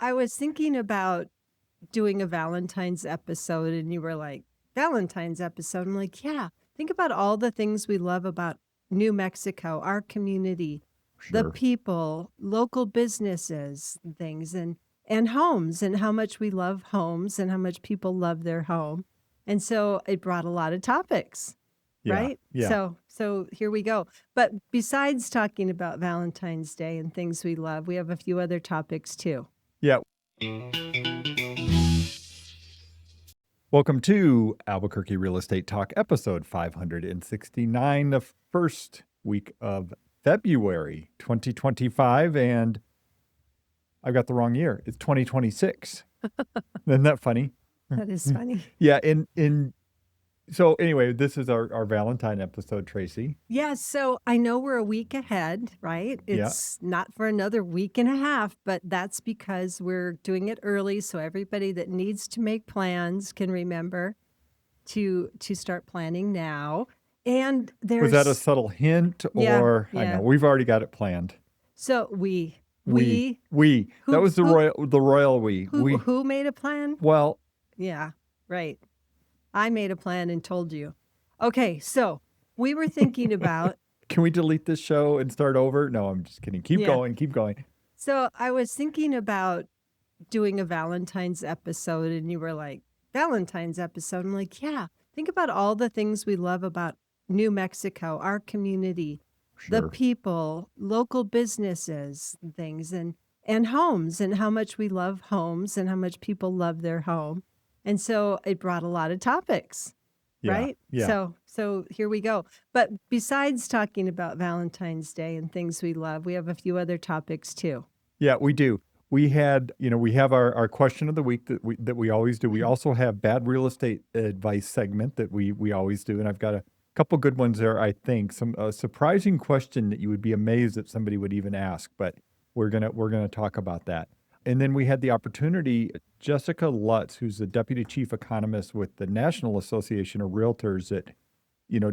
I was thinking about doing a Valentine's episode, and you were like, Valentine's episode. I'm like, yeah, think about all the things we love about New Mexico, our community, the Sure. people, local businesses, and things, and homes, and how much we love homes and how much people love their home. And so it brought a lot of topics, Yeah. right? Yeah. So here we go. But besides talking about Valentine's Day and things we love, we have a few other topics too. Yeah. Welcome to Albuquerque Real Estate Talk, episode 569, the first week of February 2025. And I've got the wrong year. It's 2026. Isn't that funny? That is funny. Yeah. So anyway, this is our Valentine episode, Tracy. Yeah, so I know we're a week ahead, right? Yeah. It's not for another week and a half, but that's because we're doing it early, so everybody that needs to make plans can remember to start planning now. And Was that a there's subtle hint, Yeah, or I yeah. know we've already got it planned? So we We. Who- That was the who- royal we. who made a plan? Well, Yeah, right. I made a plan and told you. Okay, so we were thinking about can we delete this show and start over? No, I'm just kidding. Keep Yeah. going. Keep going. So I was thinking about doing a Valentine's episode, and you were like, Valentine's episode. I'm like, yeah, think about all the things we love about New Mexico, our community, the Sure. people, local businesses, and things, and homes, and how much we love homes and how much people love their home. And so it brought a lot of topics, Yeah. right? Yeah. So here we go. But besides talking about Valentine's Day and things we love, we have a few other topics too. Yeah, we do. We have our question of the week that we always do. We also have bad real estate advice segment that we always do. And I've got a couple good ones there, I think. A surprising question that you would be amazed that somebody would even ask, but we're gonna talk about that. And then we had the opportunity, Jessica Lutz, who's the Deputy Chief Economist with the National Association of Realtors that,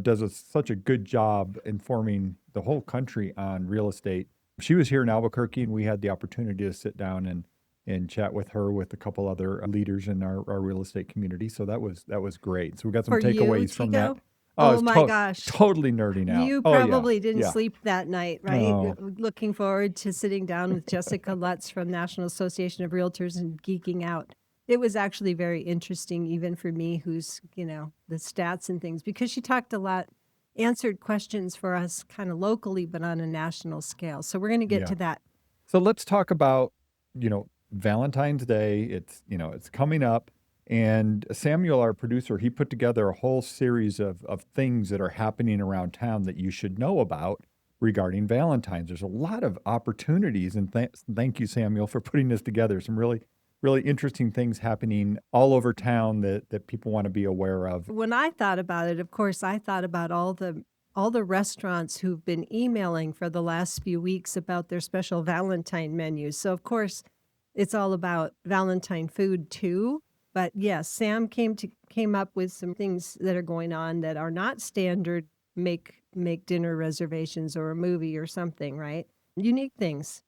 does such a good job informing the whole country on real estate. She was here in Albuquerque, and we had the opportunity to sit down and chat with her with a couple other leaders in our real estate community. So that was great. So we got some For you takeaways from to go? that. Oh it's my gosh. totally nerding out. You Oh, yeah. probably didn't Yeah. sleep that night, right? No. Looking forward to sitting down with Jessica Lutz from National Association of Realtors and geeking out. It was actually very interesting, even for me, who's, the stats and things, because she talked a lot, answered questions for us kind of locally, but on a national scale. So we're going to get Yeah. to that. So let's talk about, Valentine's Day. It's coming up. And Samuel, our producer, he put together a whole series of things that are happening around town that you should know about regarding Valentine's. There's a lot of opportunities, and thank you, Samuel, for putting this together. Some really, really interesting things happening all over town that people want to be aware of. When I thought about it, of course, I thought about all the restaurants who've been emailing for the last few weeks about their special Valentine menus. So of course, it's all about Valentine food too. But yes, Sam came up with some things that are going on that are not standard make dinner reservations or a movie or something, right? Unique things.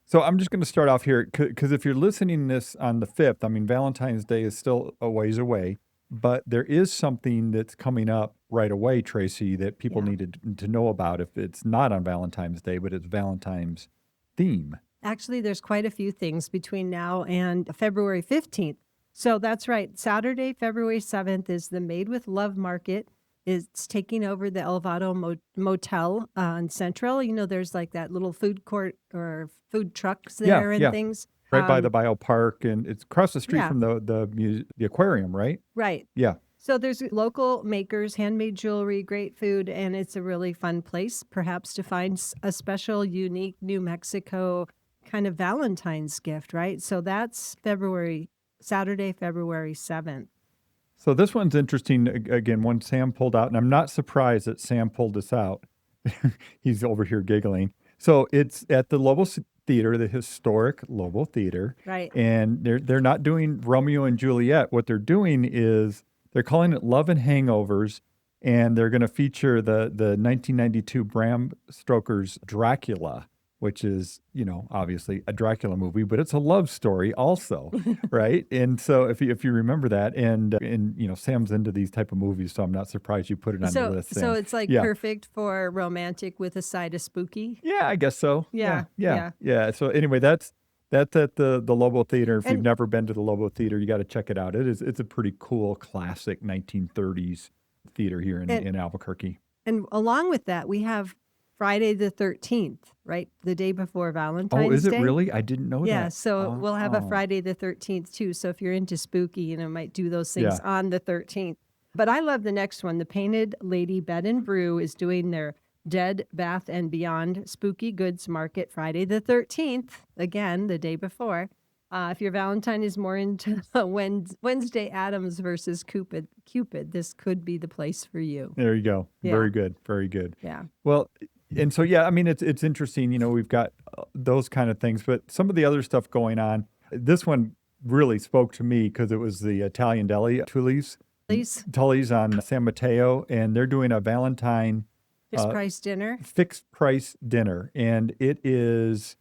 So I'm just going to start off here because if you're listening to this on the 5th, I mean, Valentine's Day is still a ways away, but there is something that's coming up right away, Tracy, that people Yeah. need to know about if it's not on Valentine's Day, but it's Valentine's theme. Actually, there's quite a few things between now and February 15th. So that's right. Saturday, February 7th is the Made with Love Market. It's taking over the Elvado Motel on Central. There's like that little food court or food trucks there and yeah. things. Right by the Bio Park, and it's across the street yeah. from the aquarium, right? Right. Yeah. So there's local makers, handmade jewelry, great food, and it's a really fun place, perhaps to find a special, unique New Mexico kind of Valentine's gift, right? So that's Saturday, February 7th. So this one's interesting. Again, one Sam pulled out, and I'm not surprised that Sam pulled this out. He's over here giggling. So it's at the Lobo Theater, the historic Lobo Theater. Right. And they're not doing Romeo and Juliet. What they're doing is they're calling it Love and Hangovers, and they're going to feature the 1992 Bram Stoker's Dracula. which is, obviously a Dracula movie, but it's a love story also, right? And so if you remember that, and Sam's into these type of movies, so I'm not surprised you put it on the So list, so Sam. it's like Yeah. perfect for romantic with a side of spooky. Yeah, I guess so. Yeah, Yeah. yeah. Yeah. So anyway, that's at the Lobo Theater. If you've And never been to the Lobo Theater, you got to check it out. It's a pretty cool classic 1930s theater here and in Albuquerque. and along with that, we have Friday the 13th, right? The day before Oh, is Valentine's it Day. really? I didn't know Yeah, that. so we'll have a Oh, Friday the 13th too. So if you're into spooky, might do those things yeah. on the 13th. But I love the next one. The Painted Lady Bed and Brew is doing their Dead Bath and Beyond Spooky Goods Market Friday the 13th, again, the day before. If your Valentine is more into Wednesday Addams versus Cupid, this could be the place for you. There you go. Yeah, Very good. Very good. yeah. Well, and so yeah, I mean it's interesting. We've got those kind of things, but some of the other stuff going on. This one really spoke to me because it was the Italian deli, Please, Tully's on San Mateo, and they're doing a Valentine fixed price dinner. fixed price dinner, and it is.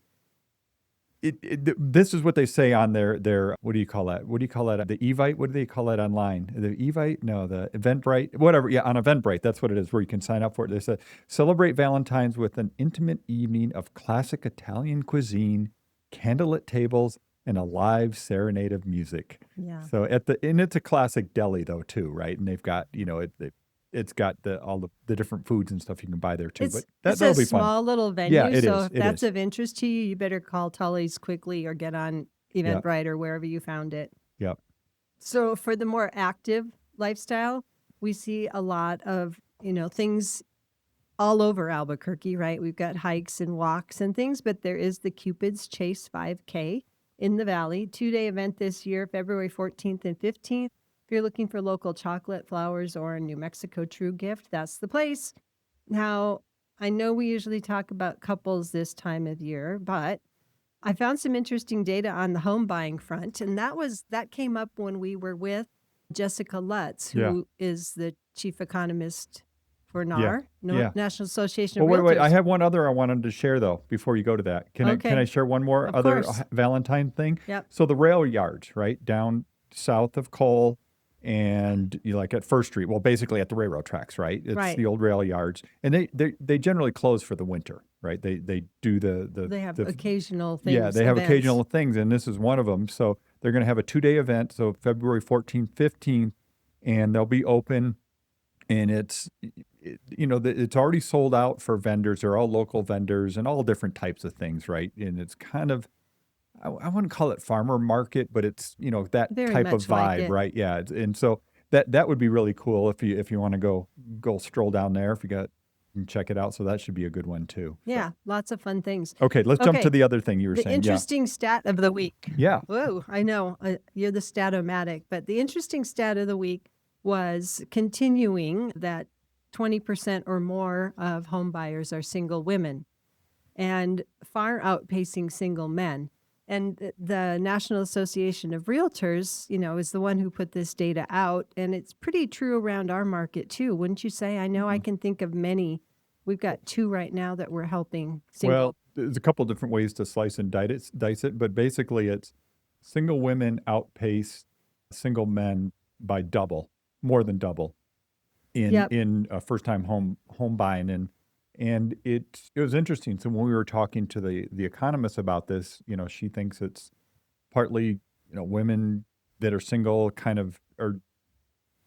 This is what they say on their what do you call that? What do you call that? The Evite? What do they call that online? The Evite? No, the Eventbrite? Whatever. Yeah, on Eventbrite, that's what it is, where you can sign up for it. They said celebrate Valentine's with an intimate evening of classic Italian cuisine, candlelit tables, and a live serenade of music. Yeah. So and it's a classic deli though too, right? And they've got it's got all the different foods and stuff you can buy there too. But It's that'll a be fun. small little venue, Yeah, it so is. if It that's is. of interest to you, you better call Tully's quickly or get on Yeah. Eventbrite or wherever you found it. Yep. So for the more active lifestyle, we see a lot of, things all over Albuquerque, right? We've got hikes and walks and things, but there is the Cupid's Chase 5K in the Valley, 2-day event this year, February 14th and 15th. If you're looking for local chocolate, flowers, or a New Mexico True gift, that's the place. Now, I know we usually talk about couples this time of year, but I found some interesting data on the home buying front, and that came up when we were with Jessica Lutz, Yeah. who is the chief economist for Yeah. NAR, Yeah. National Association of Well, wait. I Realtors. have one other I wanted to share though before you go to that. Can I Okay, share one more of other course. Valentine thing? Yep. So the rail yards, right down south of Cole, and like at First Street. Well, basically at the railroad tracks, right? It's Right. the old rail yards, and they generally close for the winter, right? They do They have the occasional yeah, things, they have events. occasional things, and this is one of them. So they're going to have a 2-day event, so February 14th, 15th, and they'll be open, and it's already sold out for vendors. They're all local vendors and all different types of things, right? And it's kind of I wouldn't call it farmer market, but it's that Very type of much like vibe, it. right? Yeah, and so that would be really cool if you want to go stroll down there. If you can check it out. So that should be a good one too. So. Yeah, lots of fun things. Okay, let's jump Okay, to the other thing you were the saying. Yeah, interesting stat of the week. yeah. Whoa, I know you're the statomatic, but the interesting stat of the week was continuing that 20% or more of home buyers are single women and far outpacing single men. And the National Association of Realtors, is the one who put this data out. And it's pretty true around our market too, wouldn't you say? I know I can think of many. We've got 2 right now that we're helping single. Well, there's a couple different ways to slice and dice it, but basically it's single women outpace single men by more than double Yep. in first time home buying, and it was interesting. So when we were talking to the economist about this, she thinks it's partly women that are single kind of are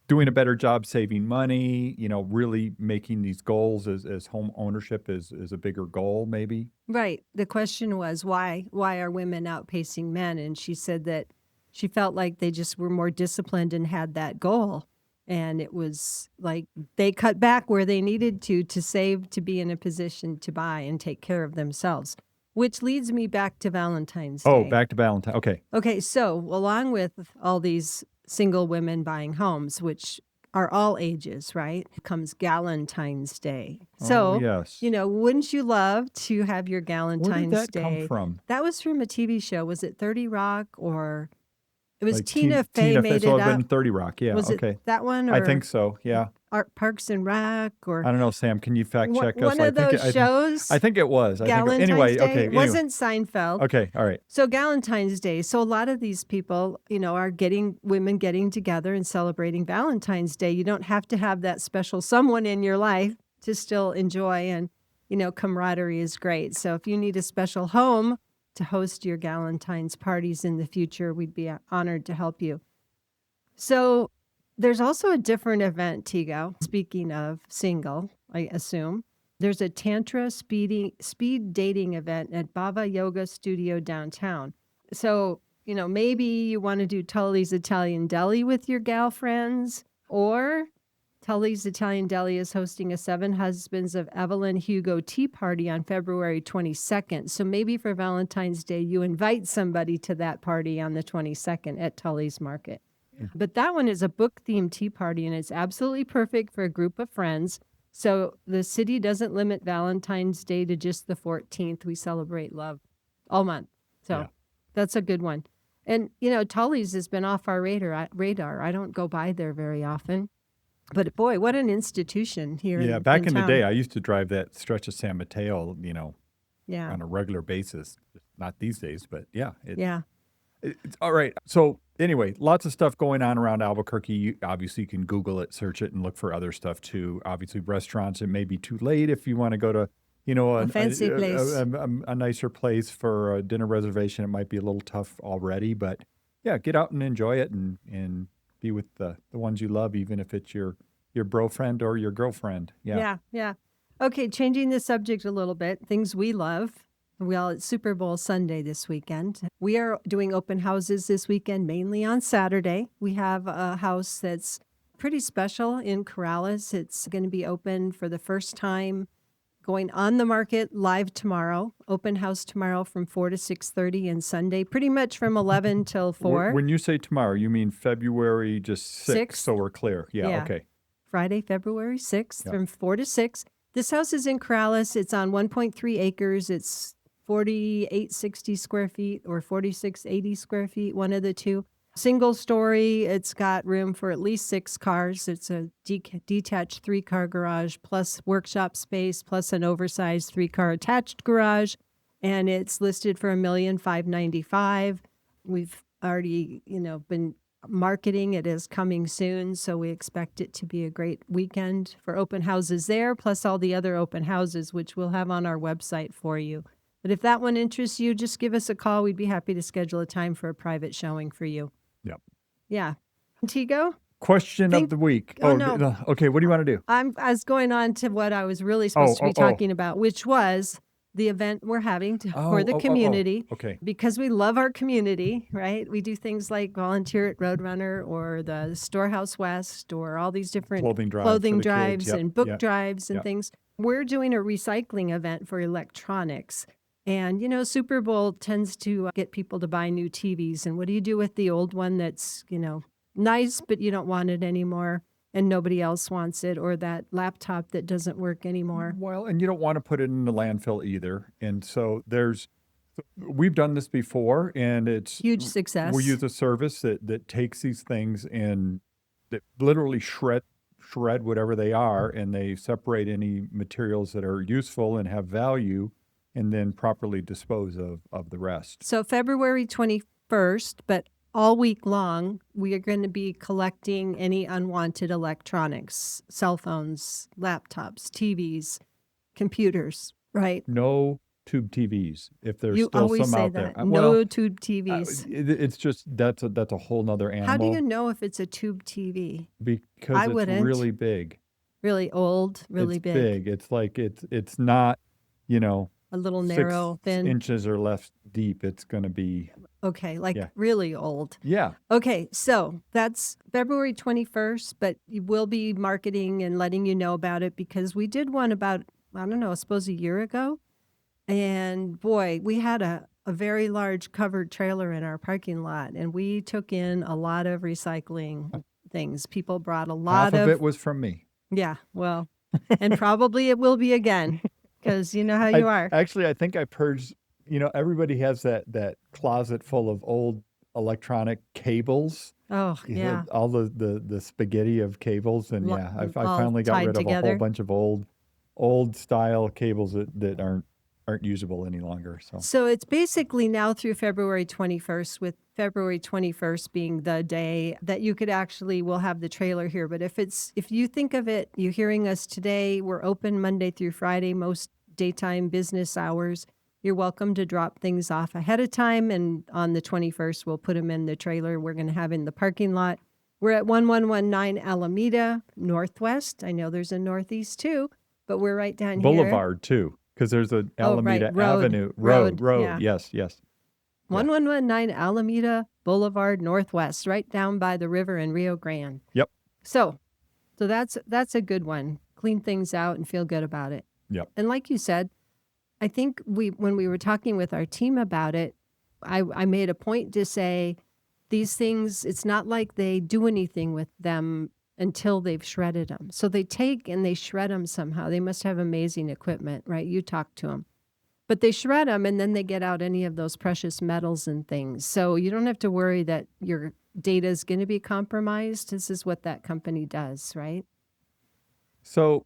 doing a better job saving money, really making these goals as home ownership is a bigger goal maybe. Right. The question was why are women outpacing men? And she said that she felt like they just were more disciplined and had that goal. And it was like they cut back where they needed to save to be in a position to buy and take care of themselves, which leads me back to Valentine's Day. Oh, back to Valentine. Okay. Okay, so along with all these single women buying homes, which are all ages, right, comes Galentine's Day. So, yes. wouldn't you love to have your Where did Galentine's that Day? come from? That was from a TV show. Was it 30 Rock or It was Like Tina Fey Tina Fey, made so it I've been up. 30 Rock. Yeah, Was it okay. that one I or think so. Yeah. Parks and Rec or I don't know, Sam. Can you fact check us? one of those I shows? think it was. I think Galentine's anyway. Day. Okay. It Anyway. wasn't Seinfeld. Okay. All right. So Galentine's Day. So a lot of these people, are women getting together and celebrating Valentine's Day. You don't have to have that special someone in your life to still enjoy, and, camaraderie is great. So if you need a special home to host your Galentine's parties in the future, we'd be honored to help you. So there's also a different event, Tigo. Speaking of single, I assume. There's a Tantra speed dating event at Bava Yoga Studio downtown. So, maybe you want to do Tully's Italian Deli with your gal friends, or Tully's Italian Deli is hosting a Seven Husbands of Evelyn Hugo tea party on February 22nd. So maybe for Valentine's Day, you invite somebody to that party on the 22nd at Tully's Market. But that one is a book-themed tea party, and it's absolutely perfect for a group of friends. So the city doesn't limit Valentine's Day to just the 14th. We celebrate love all month. So that's a good one. And, Tully's has been off our radar. I don't go by there very often. But boy, what an institution here in back in the town. day, I used to drive that stretch of San Mateo, Yeah. on a regular basis. Not these days, but it's all right. So anyway, lots of stuff going on around Albuquerque. Obviously, you can Google it, search it, and look for other stuff too. Obviously, restaurants. It may be too late if you want to go to, a fancy place, a nicer place for a dinner reservation. It might be a little tough already, but yeah, get out and enjoy it and be with the ones you love, even if it's your bro friend or your girlfriend. Yeah. Yeah. Okay, changing the subject a little bit. Things we love. Well, it's Super Bowl Sunday this weekend. We are doing open houses this weekend, mainly on Saturday. We have a house that's pretty special in Corrales. It's going to be open for the first time, going on the market live tomorrow. Open house tomorrow from 4 to 6:30, and Sunday pretty much from 11 till 4. When you say tomorrow, you mean February just 6th, so we're clear. Yeah, okay. Friday, February 6th from 4 to 6. This house is in Corrales. It's on 1.3 acres. It's 4,860 square feet or 4,680 square feet, one of the two. Single story. It's got room for at least 6 cars. It's a detached 3-car garage plus workshop space plus an oversized 3-car attached garage. And it's listed for $1,595,000. We've already, been marketing it as coming soon. So we expect it to be a great weekend for open houses there, plus all the other open houses, which we'll have on our website for you. But if that one interests you, just give us a call. We'd be happy to schedule a time for a private showing for you. Yep. Yeah. Tigo? Question of the week. No. Okay. What do you want to do? I was going on to what I was really supposed to be talking about, which was the event we're having for the community. Okay. Because we love our community, right? We do things like volunteer at Roadrunner or the Storehouse West or all these different Clothing drives and Yep. book drives and Yep. things. We're doing a recycling event for electronics. And, Super Bowl tends to get people to buy new TVs. And what do you do with the old one that's, nice, but you don't want it anymore and nobody else wants it, or that laptop that doesn't work anymore? Well, and you don't want to put it in the landfill either. And so we've done this before, and it's Huge success. We use a service that takes these things and that literally shred whatever they are, and they separate any materials that are useful and have value, and then properly dispose of the rest. So February 21st, but all week long, we are going to be collecting any unwanted electronics, cell phones, laptops, TVs, computers, right? No tube TVs, if there's You still always some say out there. that. No tube TVs. It's just that's a whole nother animal. How do you know if it's a tube TV? Because I it's wouldn't. really big. Really old, really It's big. big. It's like it's not, A little narrow, 6 thin. inches or less deep. It's going to be Okay, really old. yeah. Okay, so that's February 21st, but we'll be marketing and letting you know about it because we did one about, I don't know, I suppose a year ago. And boy, we had a very large covered trailer in our parking lot, and we took in a lot of recycling things. People brought a lot Half of it was from me. Yeah, well, and probably it will be again because you know how you are. Actually, I think I purged. Everybody has that closet full of old electronic cables, Oh, yeah. all the spaghetti of cables. And Lo- yeah, I all finally got tied rid of a whole together. bunch of old style cables that aren't usable any longer. So So it's basically now through February 21st, with February 21st being the day that you could actually, we'll have the trailer here. But if you think of it, you're hearing us today, we're open Monday through Friday, most daytime business hours. You're welcome to drop things off ahead of time. And on the 21st, we'll put them in the trailer we're going to have in the parking lot. We're at 1119 Alameda Northwest. I know there's a Northeast too, but we're right down here. Boulevard too, because there's a Oh, right. Alameda Avenue Road. road. Yeah. Yes. Yeah. 1119 Alameda Boulevard Northwest, right down by the river in Rio Grande. Yep. So that's a good one. Clean things out and feel good about it. Yep. And like you said, I think when we were talking with our team about it, I made a point to say these things, it's not like they do anything with them until they've shredded them. So they take and they shred them somehow. They must have amazing equipment, right? You talk to them. But they shred them and then they get out any of those precious metals and things. So you don't have to worry that your data is going to be compromised. This is what that company does, right? So,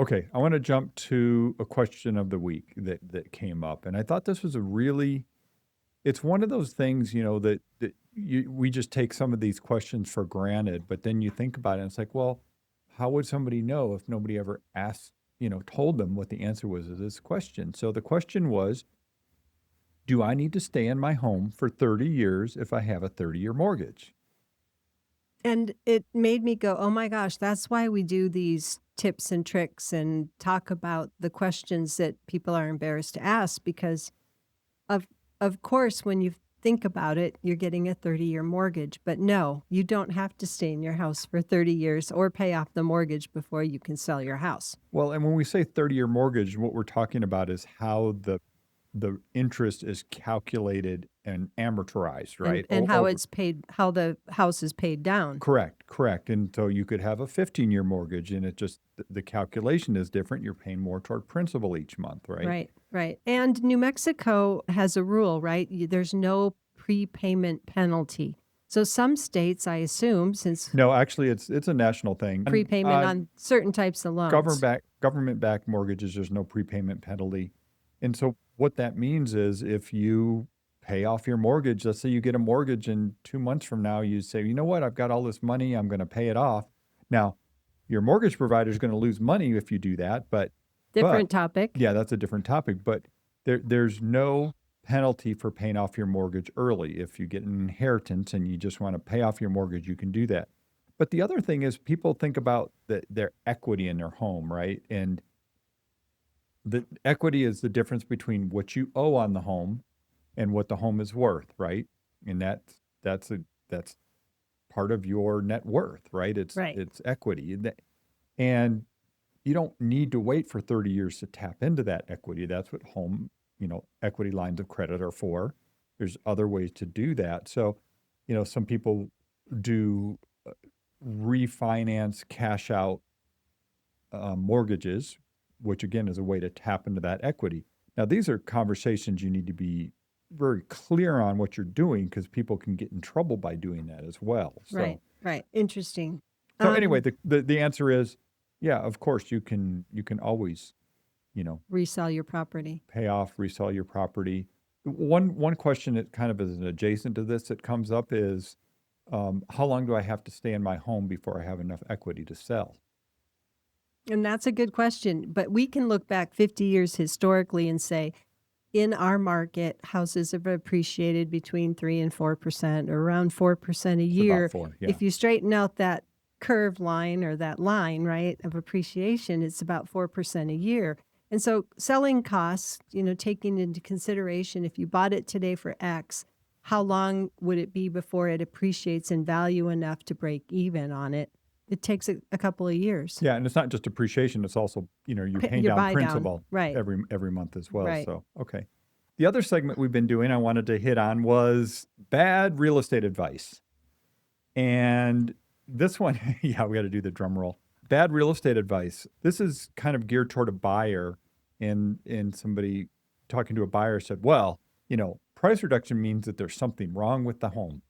okay, I want to jump to a question of the week that came up, and I thought this was it's one of those things, that we just take some of these questions for granted, but then you think about it, and it's like, well, how would somebody know if nobody ever asked, told them what the answer was to this question? So the question was, do I need to stay in my home for 30 years if I have a 30-year mortgage? And it made me go, oh my gosh, that's why we do these tips and tricks and talk about the questions that people are embarrassed to ask, because of course, when you think about it, you're getting a 30-year mortgage. But no, you don't have to stay in your house for 30 years or pay off the mortgage before you can sell your house. Well, and when we say 30-year mortgage, what we're talking about is how the interest is calculated and amortized, right? And how Over. it's paid, how the house is paid down. Correct. And so you could have a 15-year mortgage, and it just the calculation is different. You're paying more toward principal each month, right? Right. And New Mexico has a rule, right? There's no prepayment penalty. So some states, I assume, since No, actually, it's a national thing. prepayment on certain types of loans. Government-backed mortgages, there's no prepayment penalty. And so what that means is if you pay off your mortgage, let's say you get a mortgage and 2 months from now, you say, you know what, I've got all this money, I'm going to pay it off. Now, your mortgage provider is going to lose money if you do that, but different topic. Yeah, that's a different topic, but there's no penalty for paying off your mortgage early. If you get an inheritance and you just want to pay off your mortgage, you can do that. But the other thing is people think about their equity in their home, right? And the equity is the difference between what you owe on the home and what the home is worth, right? And that's part of your net worth, right? It's equity. And you don't need to wait for 30 years to tap into that equity. That's what home, equity lines of credit are for. There's other ways to do that. So, some people do refinance cash out mortgages, which again is a way to tap into that equity. Now, these are conversations you need to be very clear on what you're doing, because people can get in trouble by doing that as well. So, Right. Interesting. So anyway, the answer is, yeah, of course you can always, resell your property. Resell your property. One question that kind of is adjacent to this that comes up is, how long do I have to stay in my home before I have enough equity to sell? And that's a good question. But we can look back 50 years historically and say, in our market, houses have appreciated between 3% and 4%, or around 4% a year. About 4, yeah. If you straighten out that curved line, or that line, right, of appreciation, it's about 4% a year. And so selling costs, taking into consideration, if you bought it today for X, how long would it be before it appreciates in value enough to break even on it? It takes a couple of years. Yeah, and it's not just appreciation; it's also you're paying down principal right, every month as well. Right. So okay, the other segment we've been doing, I wanted to hit on, was bad real estate advice, and this one, yeah, we got to do the drum roll. Bad real estate advice. This is kind of geared toward a buyer, and somebody talking to a buyer said, well, price reduction means that there's something wrong with the home,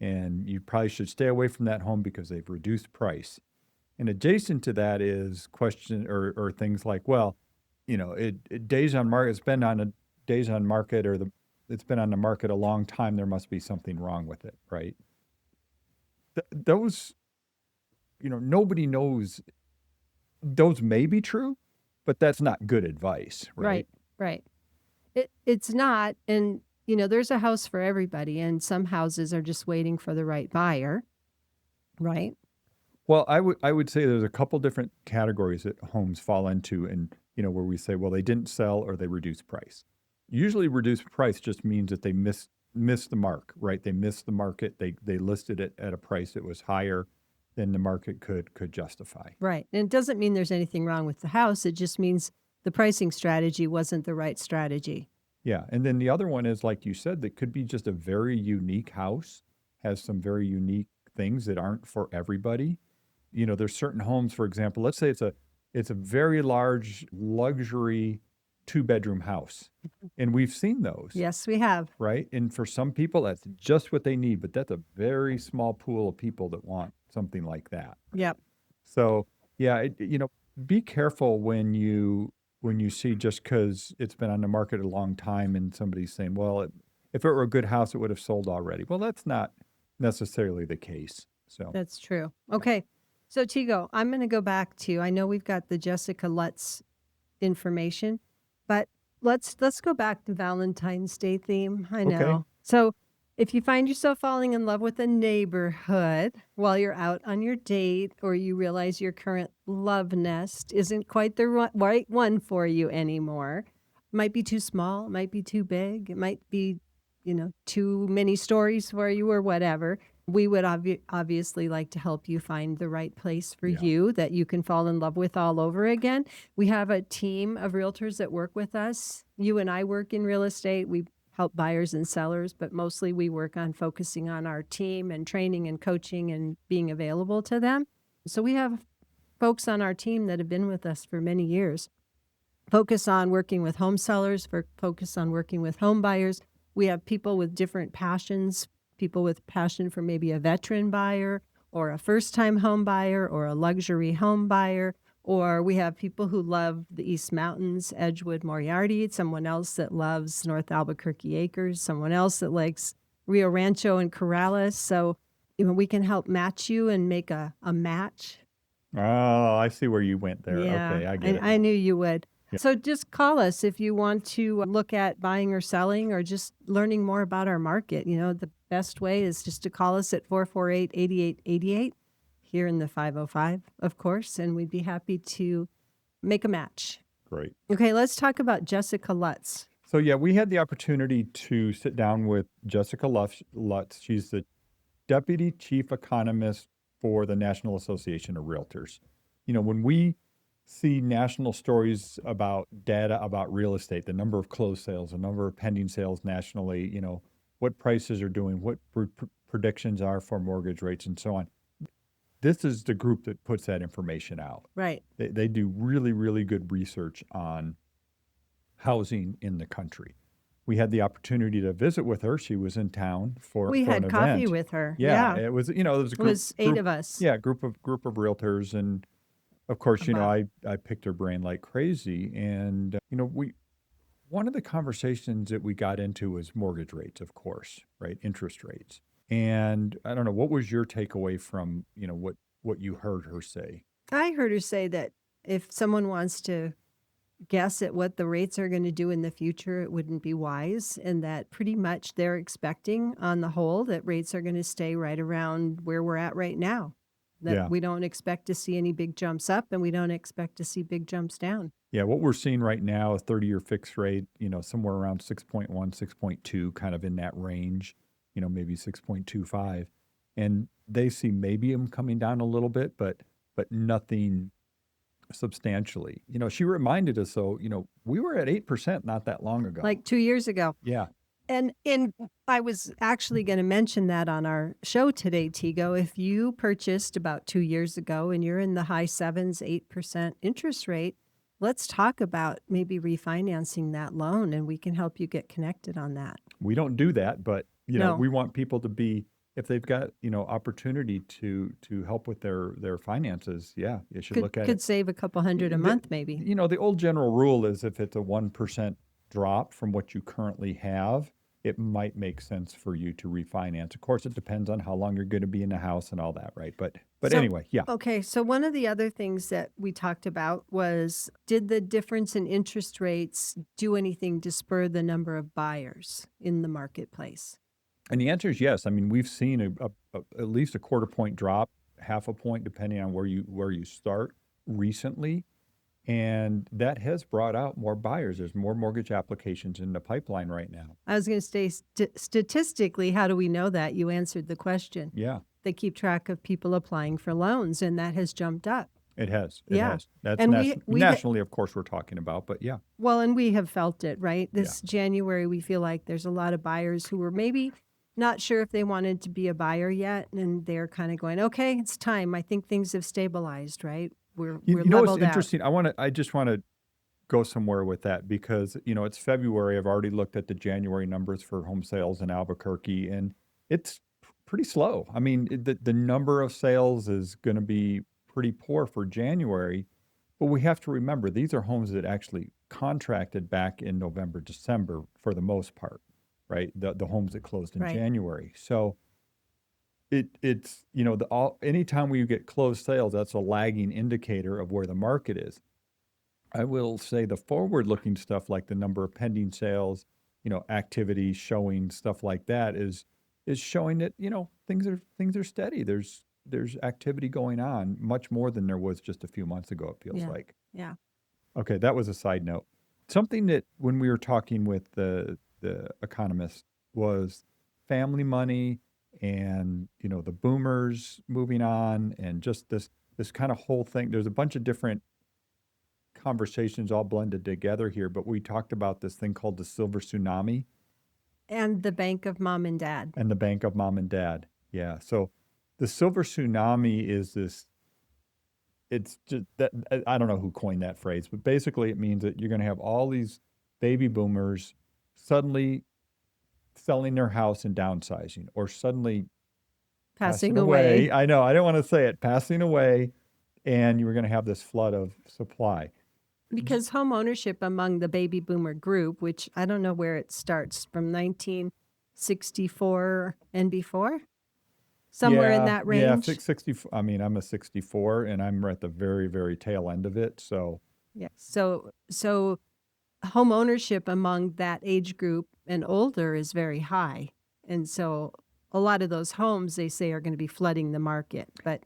and you probably should stay away from that home because they've reduced price. And adjacent to that is question or things like, well, days on market, it's been on a days on market it's been on the market a long time. There must be something wrong with it, right? Those, nobody knows. Those may be true, but that's not good advice, right? Right. It's not. And, there's a house for everybody, and some houses are just waiting for the right buyer, right? Well, I would say there's a couple different categories that homes fall into, and where we say, well, they didn't sell or they reduced price. Usually, reduced price just means that they missed the mark, right? They missed the market. They listed it at a price that was higher than the market could justify. Right. And it doesn't mean there's anything wrong with the house. It just means the pricing strategy wasn't the right strategy. Yeah, and then the other one is, like you said, that could be just a very unique house, has some very unique things that aren't for everybody. There's certain homes, for example, let's say it's a very large luxury 2-bedroom house. And we've seen those. Yes, we have. Right? And for some people, that's just what they need, but that's a very small pool of people that want something like that. Yep. So, yeah, be careful when you see, just because it's been on the market a long time and somebody's saying, well, if it were a good house, it would have sold already. Well, that's not necessarily the case. So That's true. Okay. So Tigo, I'm going to go back to, I know we've got the Jessica Lutz information, but let's go back to Valentine's Day theme. I know. Okay. So if you find yourself falling in love with a neighborhood while you're out on your date, or you realize your current love nest isn't quite the right one for you anymore, it might be too small, it might be too big, it might be, too many stories for you or whatever. We would obviously like to help you find the right place for Yeah. you that you can fall in love with all over again. We have a team of realtors that work with us. You and I work in real estate. We help buyers and sellers, but mostly we work on focusing on our team and training and coaching and being available to them. So we have folks on our team that have been with us for many years. Focus on working with home sellers, focus on working with home buyers. We have people with different passions, people with passion for maybe a veteran buyer or a first-time home buyer or a luxury home buyer. Or we have people who love the East Mountains, Edgewood, Moriarty, someone else that loves North Albuquerque Acres, someone else that likes Rio Rancho and Corrales. So we can help match you and make a match. Oh, I see where you went there. Yeah, Okay, I get it. I knew you would. Yeah. So just call us if you want to look at buying or selling or just learning more about our market. The best way is just to call us at 448-8888 here in the 505, of course, and we'd be happy to make a match. Great. Okay, let's talk about Jessica Lutz. So, yeah, we had the opportunity to sit down with Jessica Lutz. She's the Deputy Chief Economist for the National Association of Realtors. When we see national stories about data about real estate, the number of closed sales, the number of pending sales nationally, what prices are doing, what predictions are for mortgage rates and so on. This is the group that puts that information out. Right. They do really, really good research on housing in the country. We had the opportunity to visit with her. She was in town for We an had coffee event. with her. Yeah, it was, there was a It group. was 8 of us. Yeah, group of realtors, and of course, Wow. I picked her brain like crazy, and one of the conversations that we got into was mortgage rates, of course, right? Interest rates. And I don't know, what was your takeaway from, what you heard her say? I heard her say that if someone wants to guess at what the rates are going to do in the future, it wouldn't be wise, and that pretty much they're expecting on the whole that rates are going to stay right around where we're at right now. That Yeah. we don't expect to see any big jumps up and we don't expect to see big jumps down. Yeah, what we're seeing right now, a 30-year fixed rate, somewhere around 6.1, 6.2, kind of in that range, maybe 6.25. And they see maybe them coming down a little bit, but nothing substantially. She reminded us, though, we were at 8% not that long ago. Like 2 years ago. Yeah. And I was actually going to mention that on our show today, Tigo. If you purchased about 2 years ago and you're in the high 7s, 8% interest rate, let's talk about maybe refinancing that loan and we can help you get connected on that. We don't do that, but No, we want people to be, if they've got, opportunity to help with their finances, yeah, you should look at could it. save a couple hundred a month maybe. The old general rule is if it's a 1% drop from what you currently have, it might make sense for you to refinance. Of course, it depends on how long you're going to be in the house and all that, right? But So, anyway, yeah. okay, so one of the other things that we talked about was, did the difference in interest rates do anything to spur the number of buyers in the marketplace? And the answer is yes. I mean, we've seen at least a quarter point drop, half a point, depending on where you start recently. And that has brought out more buyers. There's more mortgage applications in the pipeline right now. I was going to say, statistically, how do we know that? You answered the question. Yeah, They keep track of people applying for loans, and that has jumped up. it has. It Yeah. has. That's And we nationally, of course, we're talking about, but yeah. well, and we have felt it, right? This January, we feel like there's a lot of buyers who were maybe not sure if they wanted to be a buyer yet, and they're kind of going, okay, it's time. I think things have stabilized, right? We're You know what's leveled out. interesting? I just want to go somewhere with that because, it's February. I've already looked at the January numbers for home sales in Albuquerque, and it's pretty slow. I mean, the number of sales is going to be pretty poor for January, but we have to remember these are homes that actually contracted back in November, December for the most part, right? The homes that closed in Right. January. So it's anytime we get closed sales, that's a lagging indicator of where the market is. I will say the forward-looking stuff, like the number of pending sales, activity showing stuff like that, is showing that things are steady. There's activity going on, much more than there was just a few months ago. It feels Yeah. like. Yeah. Okay, that was a side note. Something that when we were talking with the economist was family money and the boomers moving on and just this kind of whole thing. There's a bunch of different conversations all blended together here, but we talked about this thing called the silver tsunami And the bank of mom and dad. and the bank of mom and dad. Yeah. So the silver tsunami is this, it's just that I don't know who coined that phrase, but basically it means that you're going to have all these baby boomers suddenly selling their house and downsizing, or suddenly Passing away. I know, I don't want to say it, passing away, and you were going to have this flood of supply. Because home ownership among the baby boomer group, which I don't know where it starts, from 1964 and before? Somewhere in that range? Yeah, 60. I mean, I'm a 64, and I'm at the very, very tail end of it. So Yeah. So home ownership among that age group and older is very high. And so a lot of those homes, they say, are going to be flooding the market. But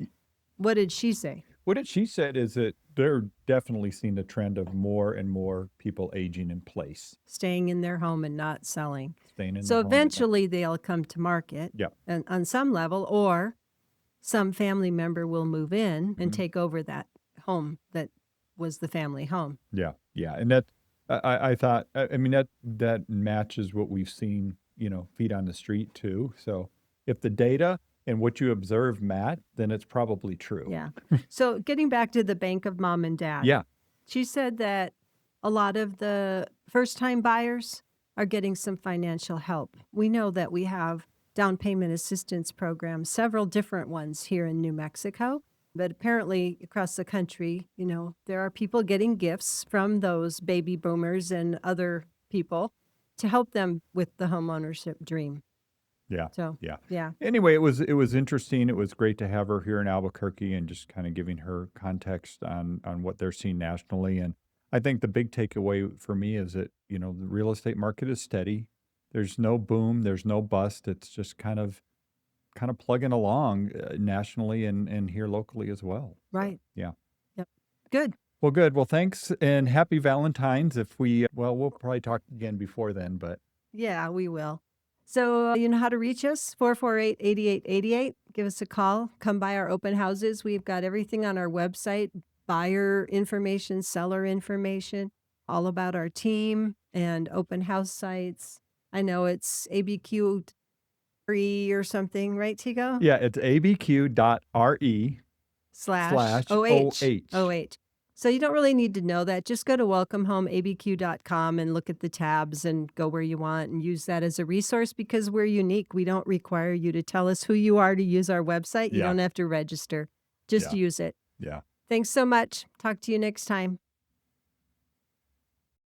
what did she say? what she said is that they're definitely seeing a trend of more and more people aging in place, Staying in their home and not selling. staying in So the home. eventually they'll come to market Yeah. and on some level, or some family member will move in and Mhm. take over that home that was the family home. Yeah, yeah, and that I thought, I mean, that matches what we've seen, feet on the street too. So if the data and what you observe, Matt, then it's probably true. Yeah. So getting back to the bank of mom and dad. Yeah. She said that a lot of the first-time buyers are getting some financial help. We know that we have down payment assistance programs, several different ones here in New Mexico, but apparently across the country, there are people getting gifts from those baby boomers and other people to help them with the homeownership dream. Yeah. So, Yeah. yeah. Anyway, it was interesting. It was great to have her here in Albuquerque and just kind of giving her context on what they're seeing nationally. And I think the big takeaway for me is that, the real estate market is steady. There's no boom, there's no bust. It's just kind of plugging along nationally and here locally as well. So, Right. yeah. Yep. Good. Well, good. Well, thanks and happy Valentine's. We'll probably talk again before then, but Yeah, we will. So you know how to reach us, 448-8888. Give us a call. Come by our open houses. We've got everything on our website, buyer information, seller information, all about our team and open house sites. I know it's ABQ free or something, right, Tigo? yeah, it's abq.re/OH. /OH. So you don't really need to know that. Just go to welcomehomeabq.com and look at the tabs and go where you want and use that as a resource because we're unique. We don't require you to tell us who you are to use our website. You Yeah. don't have to register. Just Yeah. use it. Yeah. Thanks so much. Talk to you next time.